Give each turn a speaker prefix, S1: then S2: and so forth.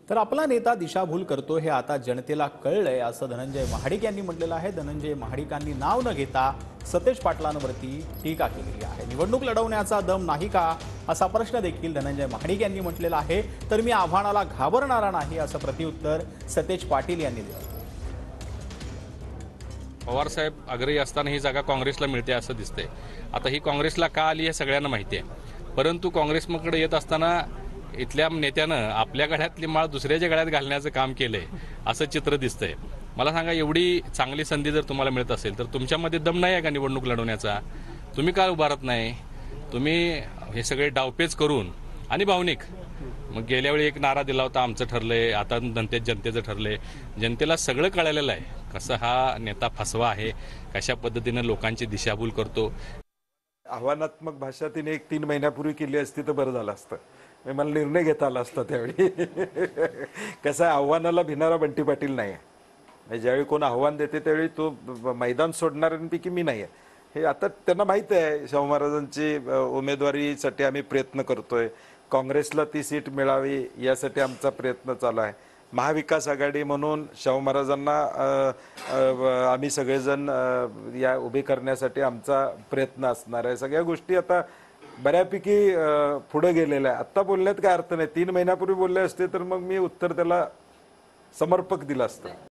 S1: तर आपला नेता दिशाभूल करतो हे आता जनतेला कळलंय असं धनंजय महाडिक यांनी म्हटलेलं आहे। धनंजय महाडिकांनी नाव न घेता सतेज पाटलांवरती टीका केलेली आहे। निवडणूक लढवण्याचा दम नाही का असा प्रश्न देखील धनंजय महाडिक यांनी म्हटलेला आहे। तर मी आव्हानाला घाबरणारा नाही असं प्रत्युत्तर सतेज पाटील यांनी दिलं।
S2: पवार साहेब आग्रही असताना ही जागा काँग्रेसला मिळते असं दिसतंय। आता ही काँग्रेसला का आली हे सगळ्यांना माहिती आहे, परंतु काँग्रेसकडे येत असताना इथल्या नेत्यानं आपल्या गळ्यातली माळ दुसऱ्याच्या गळ्यात घालण्याचं काम केलंय असं चित्र दिसतंय। मला सांगा, एवढी चांगली संधी जर तुम्हाला मिळत असेल तर तुमच्यामध्ये दम नाही आहे का निवडणूक लढवण्याचा? तुम्ही का उभारत नाही? तुम्ही हे सगळे डावपेच करून आणि भावनिक, मग गेल्या वेळी एक नारा दिला होता, आमचं ठरलंय, आता नंतर जनतेचं ठरलंय। जनतेला सगळं कळलेलं आहे कसं हा नेता फसवा आहे, कशा पद्धतीनं लोकांची दिशाभूल करतो।
S3: आव्हानात्मक भाषा तिने 1-3 महिन्यापूर्वी केली असती तर बरं झालं असतं, मला निर्णय घेता आला असता त्यावेळी। कसं आव्हानाला भिणारा बंटी पाटील नाही आहे। ज्यावेळी कोण आव्हान देते त्यावेळी तो मैदान सोडणाऱ्यांपैकी मी नाही आहे, हे आता त्यांना माहीत आहे। शाहू महाराजांची उमेदवारीसाठी आम्ही प्रयत्न करतोय, काँग्रेसला ती सीट मिळावी यासाठी आमचा प्रयत्न चालू आहे। महाविकास आघाडी म्हणून शाहू महाराजांना आम्ही सगळेजण या उभे करण्यासाठी आमचा प्रयत्न असणार आहे। सगळ्या गोष्टी आता बऱ्यापैकी पुढे गेलेल्या आहे। आत्ता बोलण्यात काय अर्थ नाही, 3 महिन्यापूर्वी बोलले असते तर मग मी उत्तर त्याला समर्पक दिलं असतं।